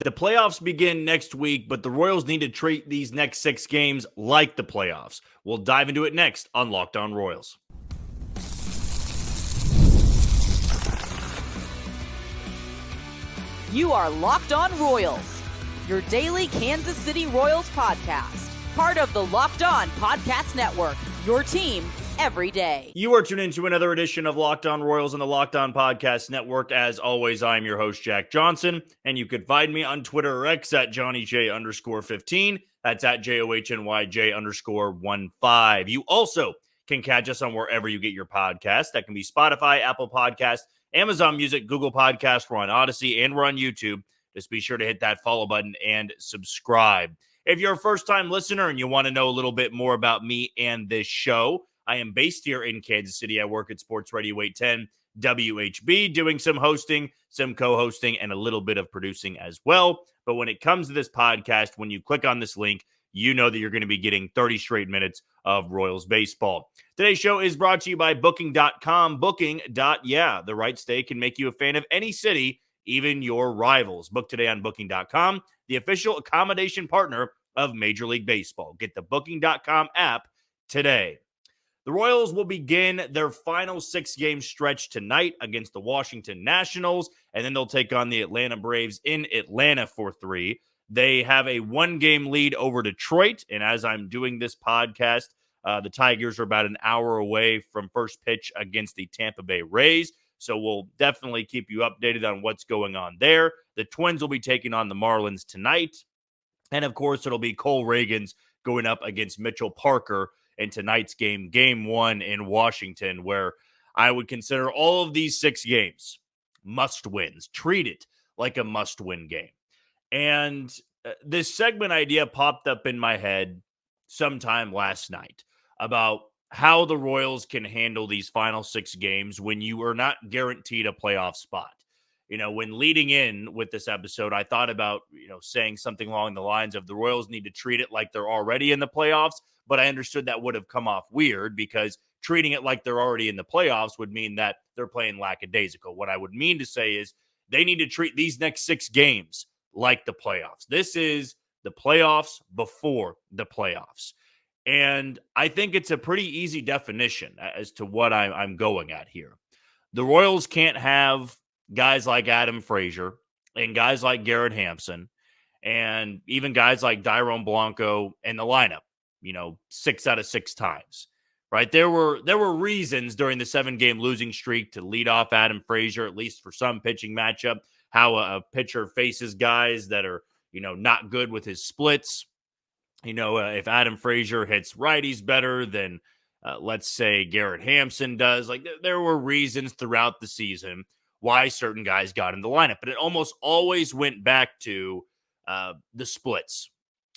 The playoffs begin next week, but the Royals need to treat these next 6 games like the playoffs. We'll dive into it next on Locked On Royals. You are Locked On Royals, your daily Kansas City Royals podcast. Part of the Locked On Podcast Network, your team every day. You are tuned into another edition of Locked On Royals on the Locked On Podcast Network. As always, I'm your host, Jack Johnson, and you can find me on Twitter or X at JohnnyJ_15. That's at JOHNYJ_15. You also can catch us on wherever you get your podcast. That can be Spotify, Apple Podcasts, Amazon Music, Google Podcasts. We're on Odyssey, and we're on YouTube. Just be sure to hit that follow button and subscribe. If you're a first-time listener and you want to know a little bit more about me and this show, I am based here in Kansas City. I work at Sports Radio 810 WHB, doing some hosting, some co-hosting, and a little bit of producing as well. But when it comes to this podcast, when you click on this link, you know that you're going to be getting 30 straight minutes of Royals baseball. Today's show is brought to you by Booking.com. Booking.yeah, the right stay can make you a fan of any city, even your rivals. Book today on Booking.com, the official accommodation partner of Major League Baseball. Get the Booking.com app today. The Royals will begin their final 6-game stretch tonight against the Washington Nationals, and then they'll take on the Atlanta Braves in Atlanta for 3. They have a 1-game lead over Detroit, and as I'm doing this podcast, the Tigers are about an hour away from first pitch against the Tampa Bay Rays, so we'll definitely keep you updated on what's going on there. The Twins will be taking on the Marlins tonight, and of course, it'll be Cole Ragans going up against Mitchell Parker in tonight's game, Game 1 in Washington, where I would consider all of these 6 games must-wins. Treat it like a must-win game. And this segment idea popped up in my head sometime last night about how the Royals can handle these final 6 games when you are not guaranteed a playoff spot. You know, when leading in with this episode, I thought about, saying something along the lines of the Royals need to treat it like they're already in the playoffs, but I understood that would have come off weird because treating it like they're already in the playoffs would mean that they're playing lackadaisical. What I would mean to say is they need to treat these next 6 games like the playoffs. This is the playoffs before the playoffs. And I think it's a pretty easy definition as to what I'm going at here. The Royals can't have guys like Adam Frazier and guys like Garrett Hampson and even guys like Dairon Blanco in the lineup, 6 out of 6 times, right? There were reasons during the 7-game losing streak to lead off Adam Frazier, at least for some pitching matchup, how a pitcher faces guys that are, not good with his splits. If Adam Frazier hits righties better than, let's say, Garrett Hampson does, there were reasons throughout the season why certain guys got in the lineup, but it almost always went back to the splits.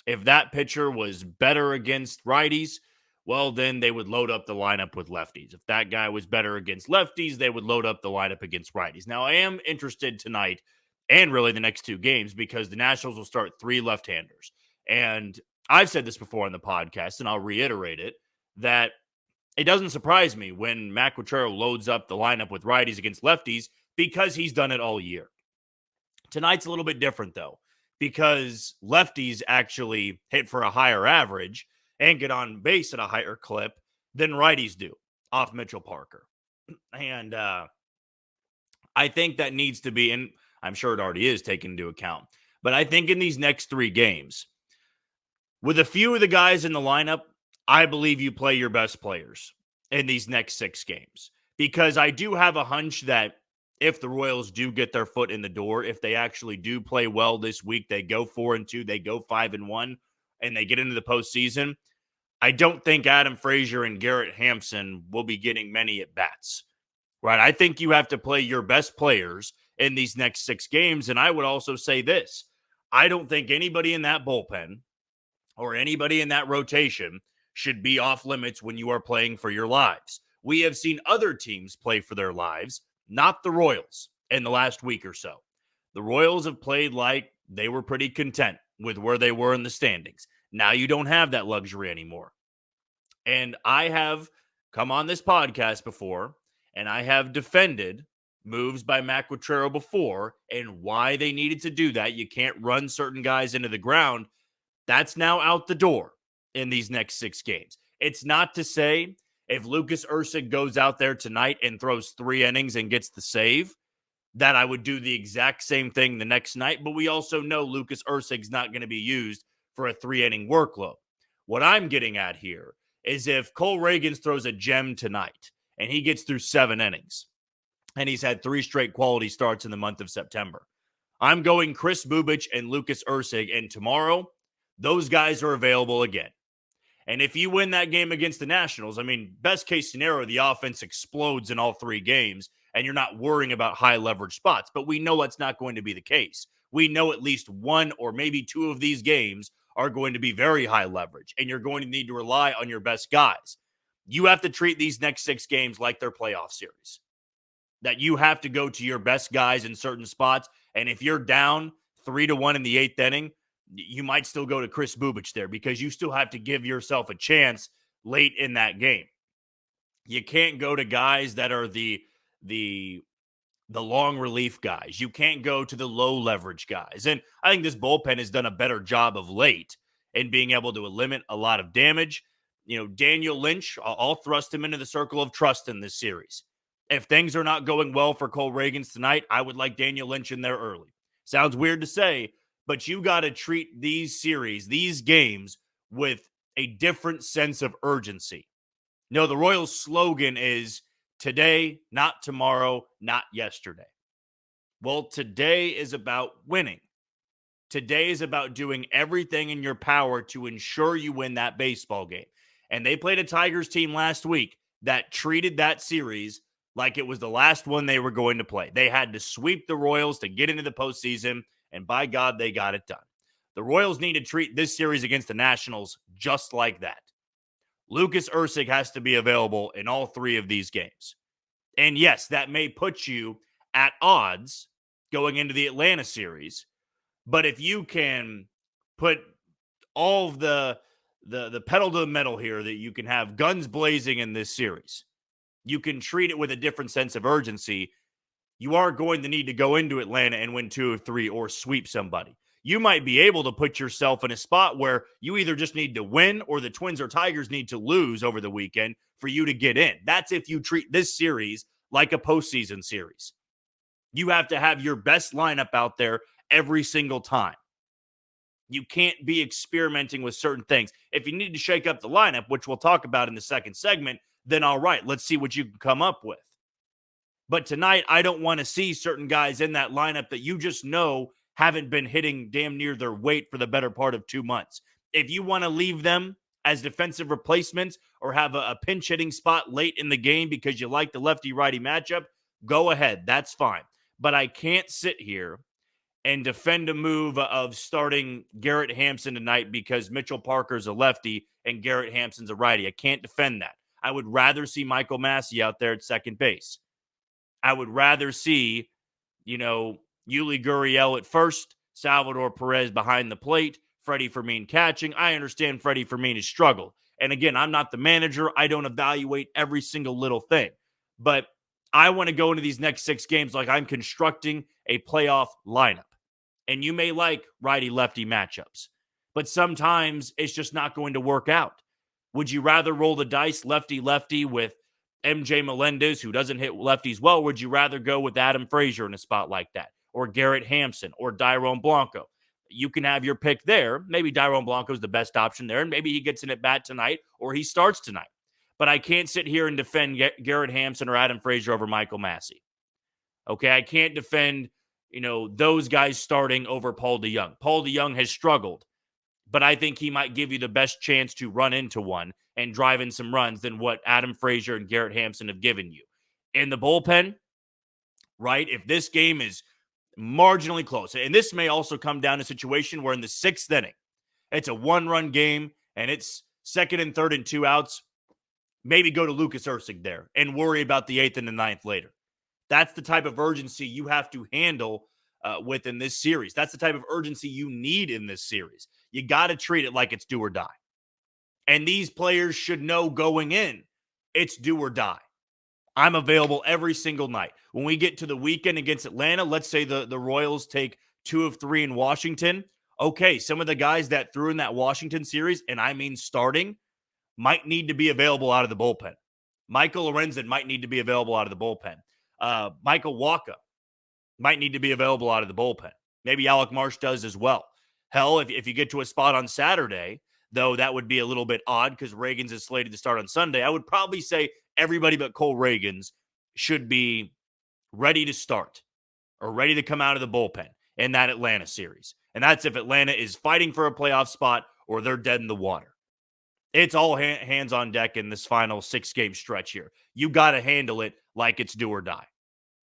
If that pitcher was better against righties, well, then they would load up the lineup with lefties. If that guy was better against lefties, they would load up the lineup against righties. Now, I am interested tonight and really the next 2 games because the Nationals will start 3 left-handers. And I've said this before on the podcast, and I'll reiterate it, that it doesn't surprise me when Matt Quatraro loads up the lineup with righties against lefties because he's done it all year. Tonight's a little bit different, though, because lefties actually hit for a higher average and get on base at a higher clip than righties do off Mitchell Parker. And I think that needs to be, and I'm sure it already is taken into account, but I think in these next 3 games, with a few of the guys in the lineup, I believe you play your best players in these next 6 games. Because I do have a hunch that if the Royals do get their foot in the door, if they actually do play well this week, they go 4-2, they go 5-1, and they get into the postseason, I don't think Adam Frazier and Garrett Hampson will be getting many at-bats, right? I think you have to play your best players in these next 6 games, and I would also say this. I don't think anybody in that bullpen or anybody in that rotation should be off limits when you are playing for your lives. We have seen other teams play for their lives, not the Royals, in the last week or so. The Royals have played like they were pretty content with where they were in the standings. Now you don't have that luxury anymore. And I have come on this podcast before, and I have defended moves by Matt Quatrero before and why they needed to do that. You can't run certain guys into the ground. That's now out the door in these next 6 games. It's not to say if Lucas Ursig goes out there tonight and throws 3 innings and gets the save, that I would do the exact same thing the next night. But we also know Lucas Ursig's not going to be used for a 3-inning workload. What I'm getting at here is if Cole Reagans throws a gem tonight and he gets through 7 innings, and he's had 3 straight quality starts in the month of September, I'm going Chris Bubich and Lucas Ursig, and tomorrow, those guys are available again. And if you win that game against the Nationals, I mean, best case scenario, the offense explodes in all 3 games, and you're not worrying about high leverage spots. But we know that's not going to be the case. We know at least 1 or maybe 2 of these games are going to be very high leverage, and you're going to need to rely on your best guys. You have to treat these next 6 games like their playoff series, that you have to go to your best guys in certain spots. And if you're down 3-1 in the 8th inning, you might still go to Chris Bubich there because you still have to give yourself a chance late in that game. You can't go to guys that are the long relief guys. You can't go to the low leverage guys. And I think this bullpen has done a better job of late in being able to limit a lot of damage. Daniel Lynch, I'll thrust him into the circle of trust in this series. If things are not going well for Cole Reagans tonight, I would like Daniel Lynch in there early. Sounds weird to say, but you got to treat these series, these games, with a different sense of urgency. No, the Royals' slogan is today, not tomorrow, not yesterday. Well, today is about winning. Today is about doing everything in your power to ensure you win that baseball game. And they played a Tigers team last week that treated that series like it was the last one they were going to play. They had to sweep the Royals to get into the postseason, and by God, they got it done. The Royals need to treat this series against the Nationals just like that. Lucas Ursig has to be available in all 3 of these games. And yes, that may put you at odds going into the Atlanta series, but if you can put all of the pedal to the metal here, that you can have guns blazing in this series, you can treat it with a different sense of urgency. You are going to need to go into Atlanta and win 2 or 3 or sweep somebody. You might be able to put yourself in a spot where you either just need to win or the Twins or Tigers need to lose over the weekend for you to get in. That's if you treat this series like a postseason series. You have to have your best lineup out there every single time. You can't be experimenting with certain things. If you need to shake up the lineup, which we'll talk about in the second segment, then all right, let's see what you can come up with. But tonight, I don't want to see certain guys in that lineup that you just know haven't been hitting damn near their weight for the better part of 2 months. If you want to leave them as defensive replacements or have a pinch hitting spot late in the game because you like the lefty-righty matchup, go ahead. That's fine. But I can't sit here and defend a move of starting Garrett Hampson tonight because Mitchell Parker's a lefty and Garrett Hampson's a righty. I can't defend that. I would rather see Michael Massey out there at second base. I would rather see, Yuli Gurriel at first, Salvador Perez behind the plate, Freddie Fermin catching. I understand Freddie Fermin has struggled. And again, I'm not the manager. I don't evaluate every single little thing. But I want to go into these next 6 games like I'm constructing a playoff lineup. And you may like righty-lefty matchups, but sometimes it's just not going to work out. Would you rather roll the dice lefty-lefty with MJ Melendez, who doesn't hit lefties well? Or would you rather go with Adam Frazier in a spot like that? Or Garrett Hampson or Dairon Blanco? You can have your pick there. Maybe Dairon Blanco is the best option there, and maybe he gets an at-bat tonight or he starts tonight. But I can't sit here and defend Garrett Hampson or Adam Frazier over Michael Massey. Okay, I can't defend, those guys starting over Paul DeJong. Paul DeJong has struggled, but I think he might give you the best chance to run into one and drive in some runs than what Adam Frazier and Garrett Hampson have given you. In the bullpen, right, if this game is marginally close, and this may also come down to a situation where in the 6th inning, it's a 1-run game and it's 2nd and 3rd and 2 outs, maybe go to Lucas Ursig there and worry about the 8th and the 9th later. That's the type of urgency you have to handle within this series. That's the type of urgency you need in this series. You got to treat it like it's do or die. And these players should know going in, it's do or die. I'm available every single night. When we get to the weekend against Atlanta, let's say the Royals take 2 of 3 in Washington. Okay, some of the guys that threw in that Washington series, and I mean starting, might need to be available out of the bullpen. Michael Lorenzen might need to be available out of the bullpen. Michael Wacha might need to be available out of the bullpen. Maybe Alec Marsh does as well. Hell, if you get to a spot on Saturday, though that would be a little bit odd because Reagans is slated to start on Sunday, I would probably say everybody but Cole Reagans should be ready to start or ready to come out of the bullpen in that Atlanta series. And that's if Atlanta is fighting for a playoff spot or they're dead in the water. It's all hands on deck in this final 6-game stretch here. You got to handle it like it's do or die.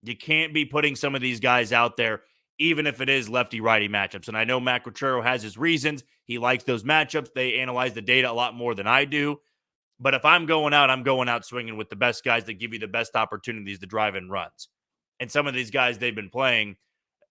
You can't be putting some of these guys out there, even if it is lefty-righty matchups. And I know Matt Quatrero has his reasons. He likes those matchups. They analyze the data a lot more than I do. But if I'm going out swinging with the best guys that give you the best opportunities to drive in runs. And some of these guys they've been playing,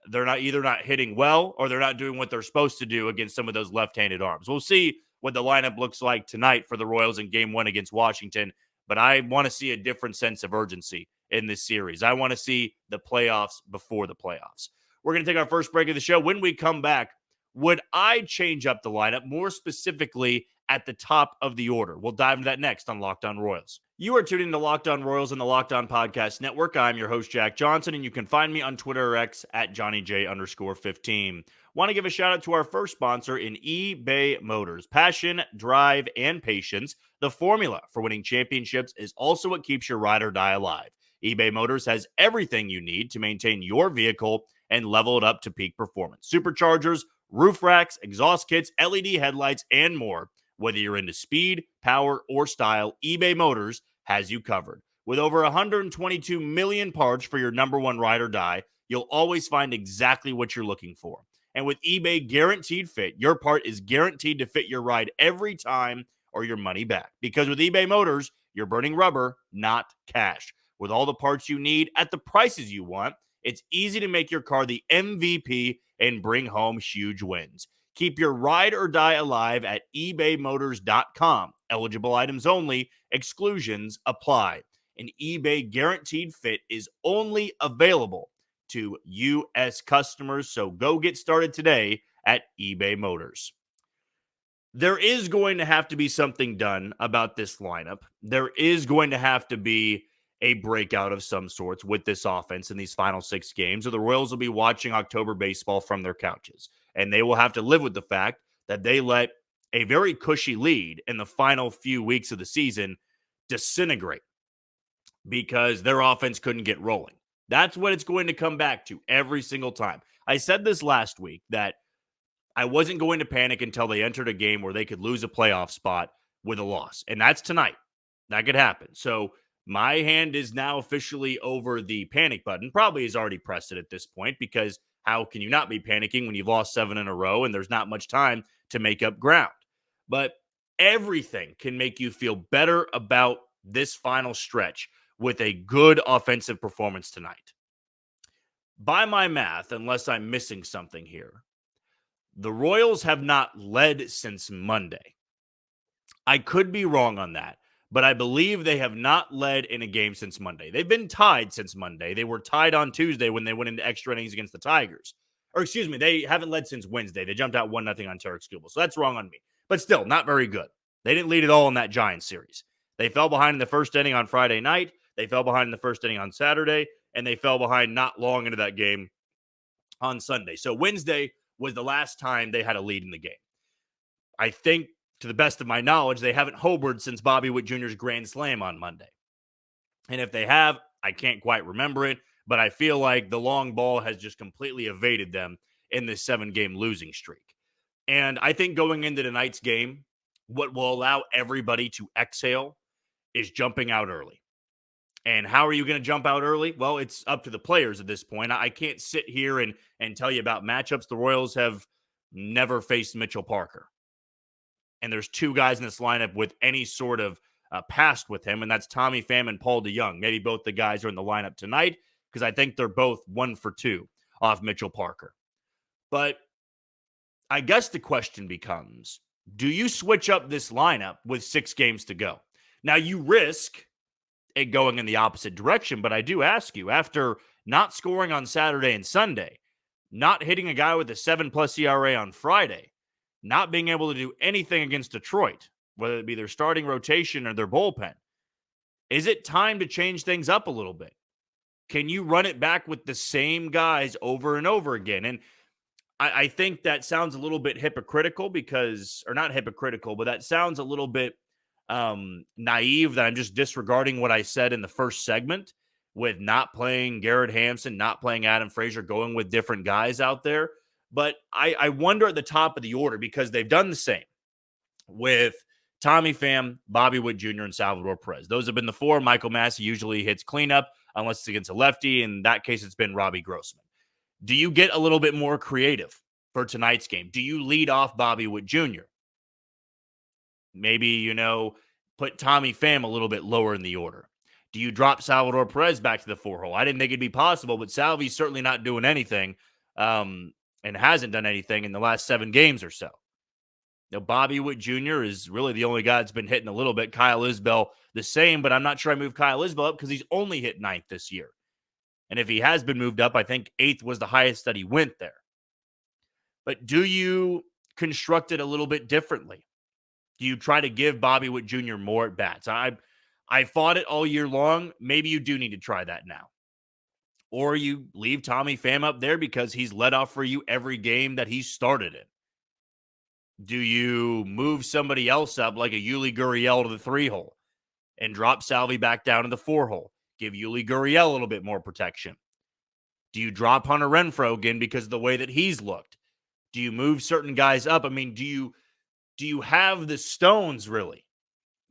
they're not hitting well or they're not doing what they're supposed to do against some of those left-handed arms. We'll see what the lineup looks like tonight for the Royals in Game 1 against Washington. But I want to see a different sense of urgency in this series. I want to see the playoffs before the playoffs. We're going to take our first break of the show. When we come back, would I change up the lineup, more specifically at the top of the order? We'll dive into that next on Locked On Royals. You are tuning to Locked On Royals and the Locked On Podcast Network. I'm your host, Jack Johnson, and you can find me on Twitter or X at JohnnyJ_15. Want to give a shout out to our first sponsor in eBay Motors. Passion, drive, and patience. The formula for winning championships is also what keeps your ride or die alive. eBay Motors has everything you need to maintain your vehicle and level it up to peak performance. Superchargers, roof racks, exhaust kits, LED headlights, and more. Whether you're into speed, power, or style, eBay Motors has you covered. With over 122 million parts for your number one ride or die, you'll always find exactly what you're looking for. And with eBay Guaranteed Fit, your part is guaranteed to fit your ride every time or your money back. Because with eBay Motors, you're burning rubber, not cash. With all the parts you need at the prices you want, it's easy to make your car the MVP and bring home huge wins. Keep your ride or die alive at ebaymotors.com. Eligible items only. Exclusions apply. An eBay Guaranteed Fit is only available to U.S. customers, so go get started today at eBay Motors. There is going to have to be something done about this lineup. There is going to have to be a breakout of some sorts with this offense in these final 6 games, or the Royals will be watching October baseball from their couches. And they will have to live with the fact that they let a very cushy lead in the final few weeks of the season disintegrate because their offense couldn't get rolling. That's what it's going to come back to every single time. I said this last week that I wasn't going to panic until they entered a game where they could lose a playoff spot with a loss. And that's tonight. That could happen. So my hand is now officially over the panic button. Probably is already pressed it at this point because how can you not be panicking when you've lost 7 in a row and there's not much time to make up ground? But everything can make you feel better about this final stretch with a good offensive performance tonight. By my math, unless I'm missing something here, the Royals have not led since Monday. I could be wrong on that, but I believe they have not led in a game since Monday. They've been tied since Monday. They were tied on Tuesday when they went into extra innings against the Tigers. Or excuse me, they haven't led since Wednesday. They jumped out 1-0 on Tarek Skubal. So that's wrong on me. But still, not very good. They didn't lead at all in that Giants series. They fell behind in the first inning on Friday night. They fell behind in the first inning on Saturday. And they fell behind not long into that game on Sunday. So Wednesday was the last time they had a lead in the game. I think, to the best of my knowledge, they haven't homered since Bobby Witt Jr.'s grand slam on Monday. And if they have, I can't quite remember it, but I feel like the long ball has just completely evaded them in this 7-game losing streak. And I think going into tonight's game, what will allow everybody to exhale is jumping out early. And how are you going to jump out early? Well, it's up to the players at this point. I can't sit here and tell you about matchups. The Royals have never faced Mitchell Parker. And there's 2 guys in this lineup with any sort of past with him, and that's Tommy Pham and Paul DeJong. Maybe both the guys are in the lineup tonight because I think they're both 1 for 2 off Mitchell Parker. But I guess the question becomes, do you switch up this lineup with 6 games to go? Now, you risk it going in the opposite direction. But I do ask you, after not scoring on Saturday and Sunday, not hitting a guy with a 7+ ERA on Friday, not being able to do anything against Detroit, whether it be their starting rotation or their bullpen, is it time to change things up a little bit? Can you run it back with the same guys over and over again? And I think that sounds a little bit hypocritical because, or not hypocritical, but that sounds a little bit naive that I'm just disregarding what I said in the first segment with not playing Garrett Hampson, not playing Adam Frazier, going with different guys out there. But I wonder at the top of the order because they've done the same with Tommy Pham, Bobby Witt Jr., and Salvador Perez. Those have been the four. Michael Massey usually hits cleanup unless it's against a lefty. In that case, it's been Robbie Grossman. Do you get a little bit more creative for tonight's game? Do you lead off Bobby Witt Jr.? Maybe, put Tommy Pham a little bit lower in the order. Do you drop Salvador Perez back to the 4-hole? I didn't think it'd be possible, but Salvy's certainly not doing anything and hasn't done anything in the last 7 games or so. Bobby Witt Jr. is really the only guy that's been hitting a little bit. Kyle Isbell the same, but I'm not sure I moved Kyle Isbell up because he's only hit 9th this year. And if he has been moved up, I think 8th was the highest that he went there. But do you construct it a little bit differently? Do you try to give Bobby Witt Jr. more at bats? I fought it all year long. Maybe you do need to try that now. Or you leave Tommy Pham up there because he's led off for you every game that he's started in. Do you move somebody else up like a Yuli Gurriel to the 3-hole and drop Salvy back down to the 4-hole? Give Yuli Gurriel a little bit more protection. Do you drop Hunter Renfroe again because of the way that he's looked? Do you move certain guys up? I mean, do you have the stones really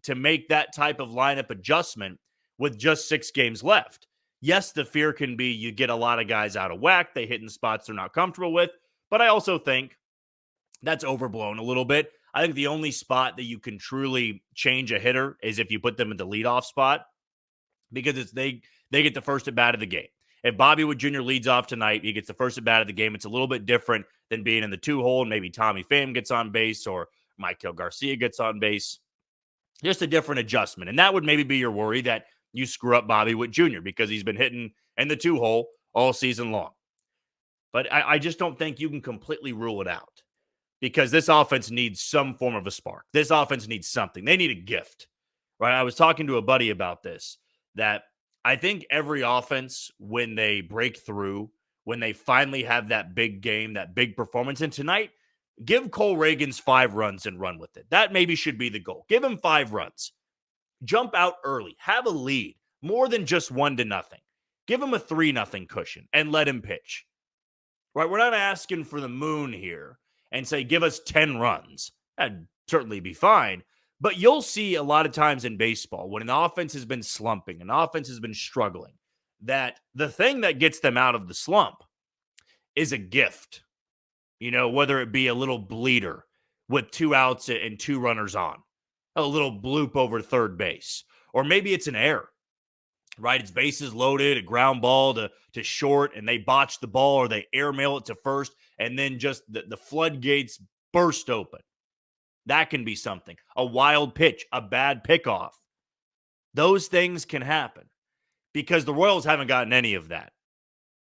to make that type of lineup adjustment with just 6 games left? Yes, the fear can be you get a lot of guys out of whack. They hit in spots they're not comfortable with. But I also think that's overblown a little bit. I think the only spot that you can truly change a hitter is if you put them in the leadoff spot because they get the first at bat of the game. If Bobby Witt Jr. leads off tonight, he gets the first at bat of the game. It's a little bit different than being in the 2-hole and maybe Tommy Pham gets on base or Maikel Garcia gets on base. Just a different adjustment. And that would maybe be your worry that you screw up Bobby Witt Jr. because he's been hitting in the 2-hole all season long. But I just don't think you can completely rule it out because this offense needs some form of a spark. This offense needs something. They need a gift, right? I was talking to a buddy about this, that I think every offense, when they break through, when they finally have that big game, that big performance, and tonight, give Cole Reagans 5 runs and run with it. That maybe should be the goal. Give him 5 runs. Jump out early. Have a lead. More than just 1-0. Give him a 3-0 cushion and let him pitch. Right? We're not asking for the moon here and say, give us 10 runs. That'd certainly be fine. But you'll see a lot of times in baseball when an offense has been slumping, an offense has been struggling, that the thing that gets them out of the slump is a gift. Whether it be a little bleeder with 2 outs and 2 runners on, a little bloop over third base, or maybe it's an error, right? It's bases loaded, a ground ball to short, and they botch the ball or they airmail it to first, and then just the floodgates burst open. That can be something. A wild pitch, a bad pickoff. Those things can happen because the Royals haven't gotten any of that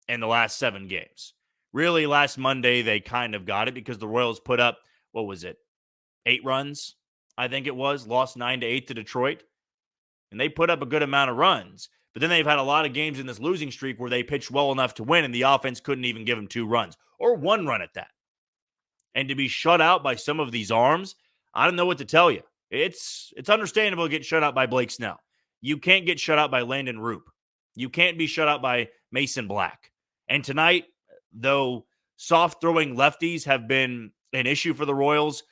in the last 7 games. Really, last Monday, they kind of got it because the Royals put up, 8 runs, I think it was, lost 9-8 to Detroit. And they put up a good amount of runs. But then they've had a lot of games in this losing streak where they pitched well enough to win, and the offense couldn't even give them 2 runs or 1 run at that. And to be shut out by some of these arms, I don't know what to tell you. It's understandable to get shut out by Blake Snell. You can't get shut out by Landon Roop. You can't be shut out by Mason Black. And tonight, though soft-throwing lefties have been an issue for the Royals,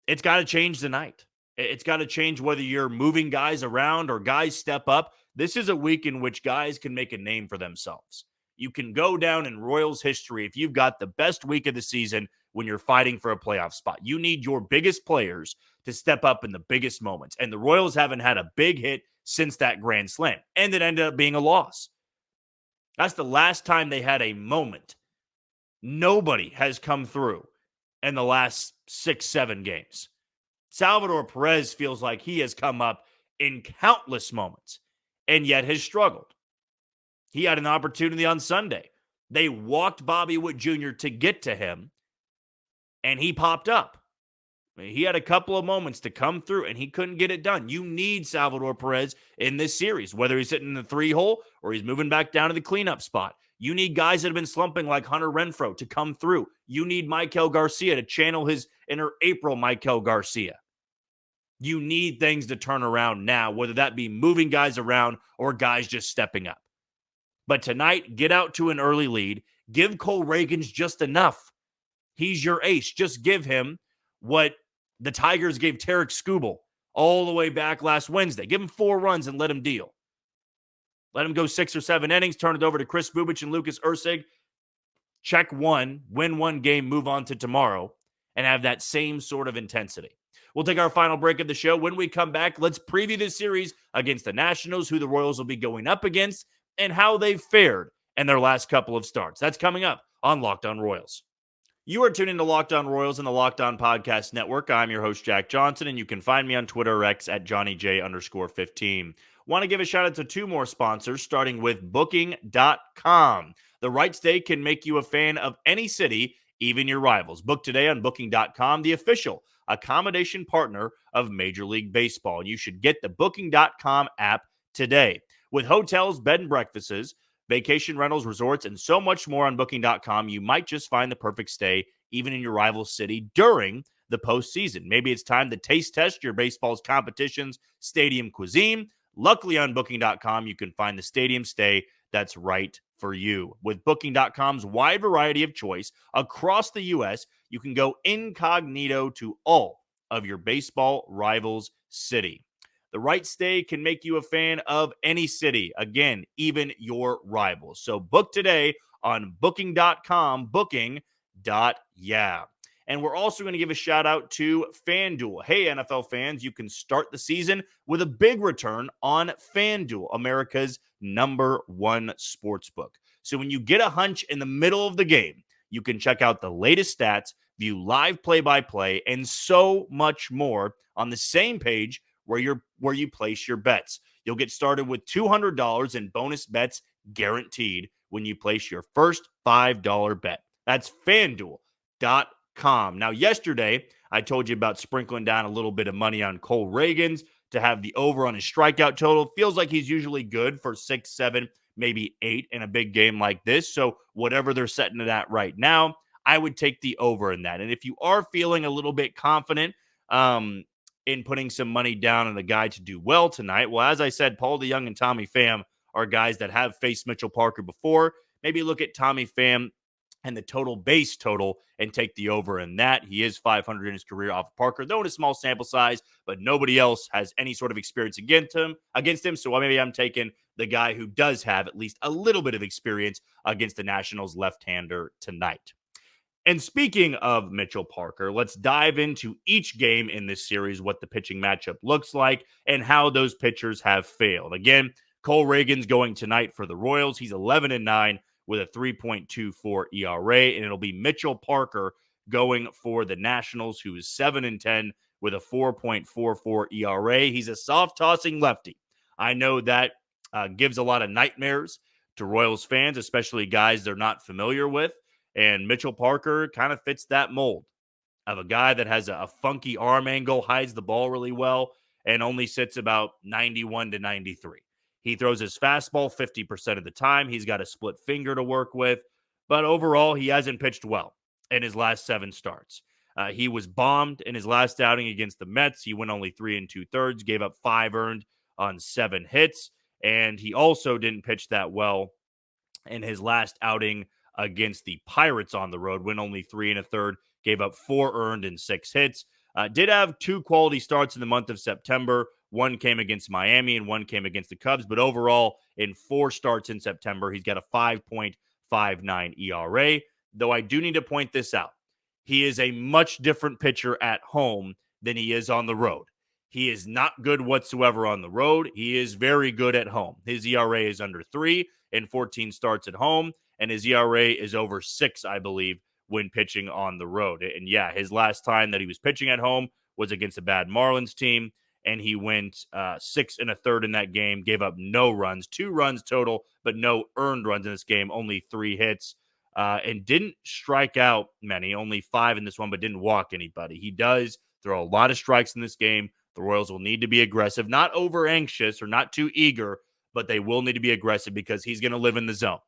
it's got to change tonight. It's got to change whether you're moving guys around or guys step up. This is a week in which guys can make a name for themselves. You can go down in Royals history if you've got the best week of the season when you're fighting for a playoff spot. You need your biggest players to step up in the biggest moments. And the Royals haven't had a big hit since that grand slam. And it ended up being a loss. That's the last time they had a moment. Nobody has come through in the last 6-7 games. Salvador Perez feels like he has come up in countless moments. and yet has struggled. He had an opportunity on Sunday. They walked Bobby Witt Jr. to get to him, and he popped up. He had a couple of moments to come through, and he couldn't get it done. You need Salvador Perez in this series, whether he's sitting in the 3-hole or he's moving back down to the cleanup spot. You need guys that have been slumping like Hunter Renfroe to come through. You need Michael Garcia to channel his inner April Michael Garcia. You need things to turn around now, whether that be moving guys around or guys just stepping up. But tonight, get out to an early lead. Give Cole Reagans just enough. He's your ace. Just give him what the Tigers gave Tarek Skubal all the way back last Wednesday. Give him 4 runs and let him deal. Let him go 6 or 7 innings, turn it over to Chris Bubich and Lucas Ursig. Check one, win one game, move on to tomorrow, and have that same sort of intensity. We'll take our final break of the show. When we come back, let's preview this series against the Nationals, who the Royals will be going up against, and how they've fared in their last couple of starts. That's coming up on Locked On Royals. You are tuning to Locked On Royals and the Locked On Podcast Network. I'm your host, Jack Johnson, and you can find me on Twitter or X at JohnnyJ_15. Want to give a shout out to 2 more sponsors, starting with Booking.com. The right stay can make you a fan of any city, even your rivals. Book today on Booking.com, the official accommodation partner of Major League Baseball. And you should get the Booking.com app today. With hotels, bed and breakfasts, vacation rentals, resorts, and so much more on Booking.com, you might just find the perfect stay, even in your rival city, during the postseason. Maybe it's time to taste test your baseball's competition's stadium cuisine. Luckily, on Booking.com, you can find the stadium stay that's right for you. With Booking.com's wide variety of choice across the U.S., you can go incognito to all of your baseball rivals' city. The right stay can make you a fan of any city. Again, even your rivals. So book today on Booking.com, booking.yeah. And we're also going to give a shout out to FanDuel. Hey, NFL fans, you can start the season with a big return on FanDuel, America's #1 sportsbook. So when you get a hunch in the middle of the game, you can check out the latest stats, view live play-by-play, and so much more on the same page where you place your bets. You'll get started with $200 in bonus bets guaranteed when you place your first $5 bet. That's FanDuel.com. Now, yesterday, I told you about sprinkling down a little bit of money on Cole Reagans to have the over on his strikeout total. Feels like he's usually good for 6, 7, maybe 8 in a big game like this. So whatever they're setting it at right now, I would take the over in that. And if you are feeling a little bit confident in putting some money down on the guy to do well tonight, well, as I said, Paul DeJong and Tommy Pham are guys that have faced Mitchell Parker before. Maybe look at Tommy Pham and the total base total and take the over in that. He is 500 in his career off of Parker, though in a small sample size, but nobody else has any sort of experience against him. So maybe I'm taking the guy who does have at least a little bit of experience against the Nationals left-hander tonight. And speaking of Mitchell Parker, let's dive into each game in this series, what the pitching matchup looks like, and how those pitchers have failed. Again, Cole Reagans going tonight for the Royals. He's 11-9 with a 3.24 ERA, and it'll be Mitchell Parker going for the Nationals, who is 7-10 with a 4.44 ERA. He's a soft-tossing lefty. I know that gives a lot of nightmares to Royals fans, especially guys they're not familiar with. And Mitchell Parker kind of fits that mold of a guy that has a funky arm angle, hides the ball really well, and only sits about 91 to 93. He throws his fastball 50% of the time. He's got a split finger to work with. But overall, he hasn't pitched well in his last 7 starts. He was bombed in his last outing against the Mets. He went only 3 2/3, gave up 5 earned on 7 hits. And he also didn't pitch that well in his last outing against the Pirates on the road, went only 3 1/3, gave up 4 earned and 6 hits. Did have 2 quality starts in the month of September. One came against Miami and one came against the Cubs. But overall, in 4 starts in September, he's got a 5.59 ERA. Though I do need to point this out. He is a much different pitcher at home than he is on the road. He is not good whatsoever on the road. He is very good at home. His ERA is under 3 in 14 starts at home, and his ERA is over 6, I believe, when pitching on the road. And yeah, his last time that he was pitching at home was against a bad Marlins team, and he went 6 1/3 in that game, gave up no runs, 2 runs total, but no earned runs in this game, only 3 hits, and didn't strike out many, only 5 in this one, but didn't walk anybody. He does throw a lot of strikes in this game. The Royals will need to be aggressive, not over anxious or not too eager, but they will need to be aggressive because he's going to live in the zone.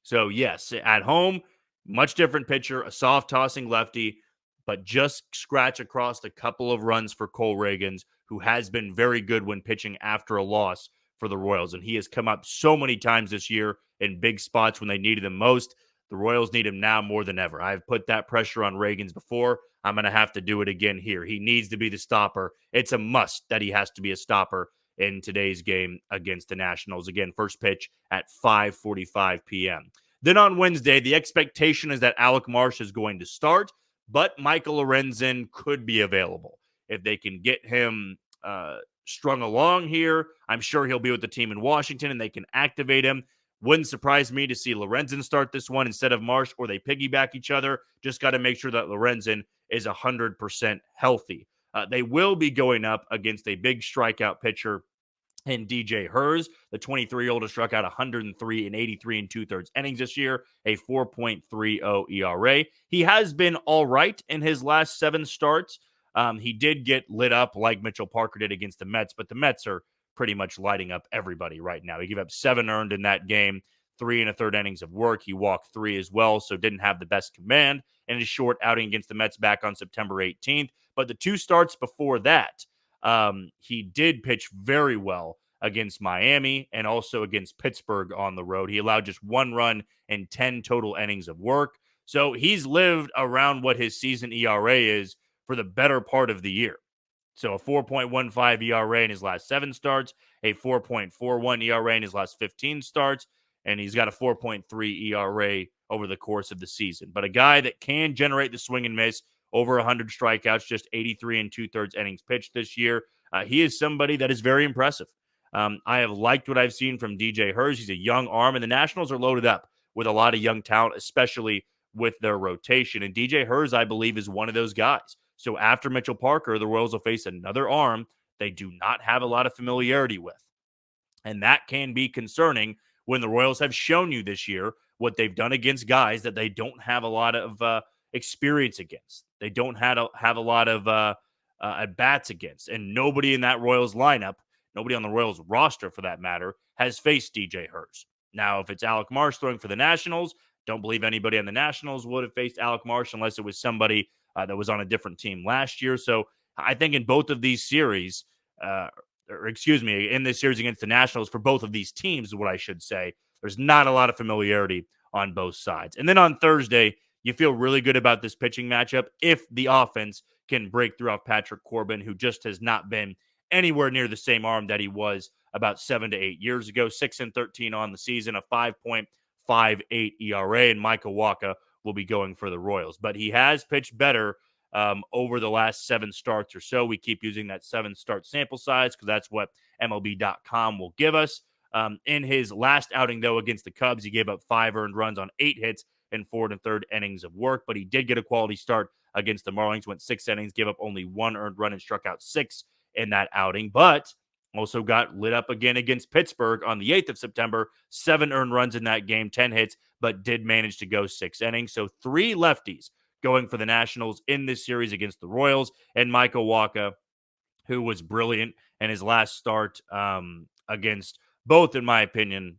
So, yes, at home, much different pitcher, a soft tossing lefty, but just scratch across a couple of runs for Cole Reagans, who has been very good when pitching after a loss for the Royals. And he has come up so many times this year in big spots when they needed him most. The Royals need him now more than ever. I've put that pressure on Reagans before. I'm going to have to do it again here. He needs to be the stopper. It's a must that he has to be a stopper in today's game against the Nationals. Again, first pitch at 5:45 p.m. Then on Wednesday, the expectation is that Alec Marsh is going to start, but Michael Lorenzen could be available. If they can get him strung along here, I'm sure he'll be with the team in Washington and they can activate him. Wouldn't surprise me to see Lorenzen start this one instead of Marsh, or they piggyback each other. Just got to make sure that Lorenzen is 100% healthy. They will be going up against a big strikeout pitcher in DJ Hers. The 23-year-old has struck out 103 in 83 2/3 innings this year, a 4.30 ERA. He has been all right in his last 7 starts. He did get lit up like Mitchell Parker did against the Mets, but the Mets are pretty much lighting up everybody right now. He gave up 7 earned in that game, 3 1/3 innings of work. He walked 3 as well, so didn't have the best command in his short outing against the Mets back on September 18th. But the 2 starts before that, he did pitch very well against Miami and also against Pittsburgh on the road. He allowed just 1 run and 10 total innings of work. So he's lived around what his season ERA is for the better part of the year. So a 4.15 ERA in his last 7 starts, a 4.41 ERA in his last 15 starts, and he's got a 4.3 ERA over the course of the season. But a guy that can generate the swing and miss, over 100 strikeouts, just 83 2/3 innings pitched this year. He is somebody that is very impressive. I have liked what I've seen from DJ Hers. He's a young arm, and the Nationals are loaded up with a lot of young talent, especially with their rotation. And DJ Hers, I believe, is one of those guys. So after Mitchell Parker, the Royals will face another arm they do not have a lot of familiarity with. And that can be concerning when the Royals have shown you this year what they've done against guys that they don't have a lot of experience against. They don't have a lot of at-bats against. And nobody in that Royals lineup, nobody on the Royals roster for that matter, has faced DJ Hers. Now, if it's Alec Marsh throwing for the Nationals, don't believe anybody on the Nationals would have faced Alec Marsh unless it was somebody that was on a different team last year. So I think in both of these series, in this series against the Nationals for both of these teams is what I should say, there's not a lot of familiarity on both sides. And then on Thursday, you feel really good about this pitching matchup if the offense can break through off Patrick Corbin, who just has not been anywhere near the same arm that he was about 7 to 8 years ago. 6-13 on the season, a 5.58 ERA, and Michael Wacha will be going for the Royals. But he has pitched better over the last 7 starts or so. We keep using that 7-start sample size because that's what MLB.com will give us. In his last outing, though, against the Cubs, he gave up 5 earned runs on 8 hits and 4 1/3 innings of work, but he did get a quality start against the Marlins, went 6 innings, gave up only 1 earned run and struck out 6 in that outing, but also got lit up again against Pittsburgh on the 8th of September, 7 earned runs in that game, 10 hits, but did manage to go 6 innings. So 3 lefties going for the Nationals in this series against the Royals, and Michael Wacha, who was brilliant in his last start against both, in my opinion,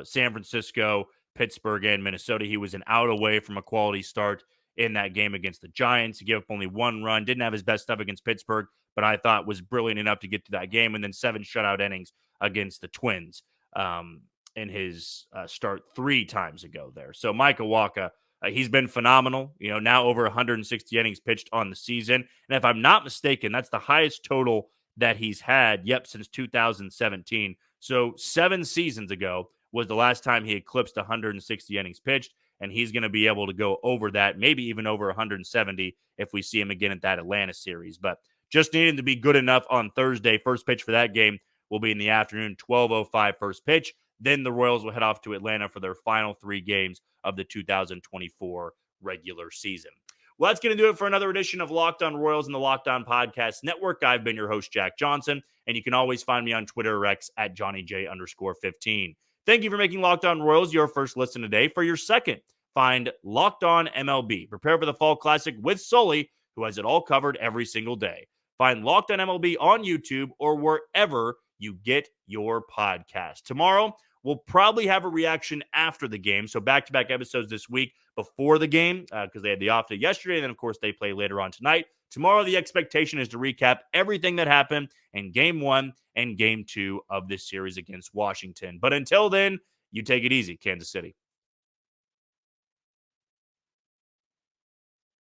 San Francisco, Pittsburgh, and Minnesota. He was an out away from a quality start in that game against the Giants. He gave up only 1 run, didn't have his best stuff against Pittsburgh, but I thought was brilliant enough to get to that game, and then 7 shutout innings against the Twins in his start 3 times ago there. So Michael Wacha, he's been phenomenal. Now over 160 innings pitched on the season. And if I'm not mistaken, that's the highest total that he's had, since 2017. So 7 seasons ago was the last time he eclipsed 160 innings pitched, and he's going to be able to go over that, maybe even over 170 if we see him again at that Atlanta series. But just needing to be good enough on Thursday. First pitch for that game will be in the afternoon, 12:05 first pitch. Then the Royals will head off to Atlanta for their final 3 games of the 2024 regular season. Well, that's going to do it for another edition of Locked On Royals and the Locked On Podcast Network. I've been your host, Jack Johnson, and you can always find me on Twitter or X at JohnnyJ_15. Thank you for making Locked On Royals your first listen today. For your second, find Locked On MLB. Prepare for the Fall Classic with Sully, who has it all covered every single day. Find Locked On MLB on YouTube or wherever you get your podcast. Tomorrow, we'll probably have a reaction after the game. So back-to-back episodes this week before the game because they had the off day yesterday. And then, of course, they play later on tonight. Tomorrow, the expectation is to recap everything that happened in Game 1 and Game 2 of this series against Washington. But until then, you take it easy, Kansas City.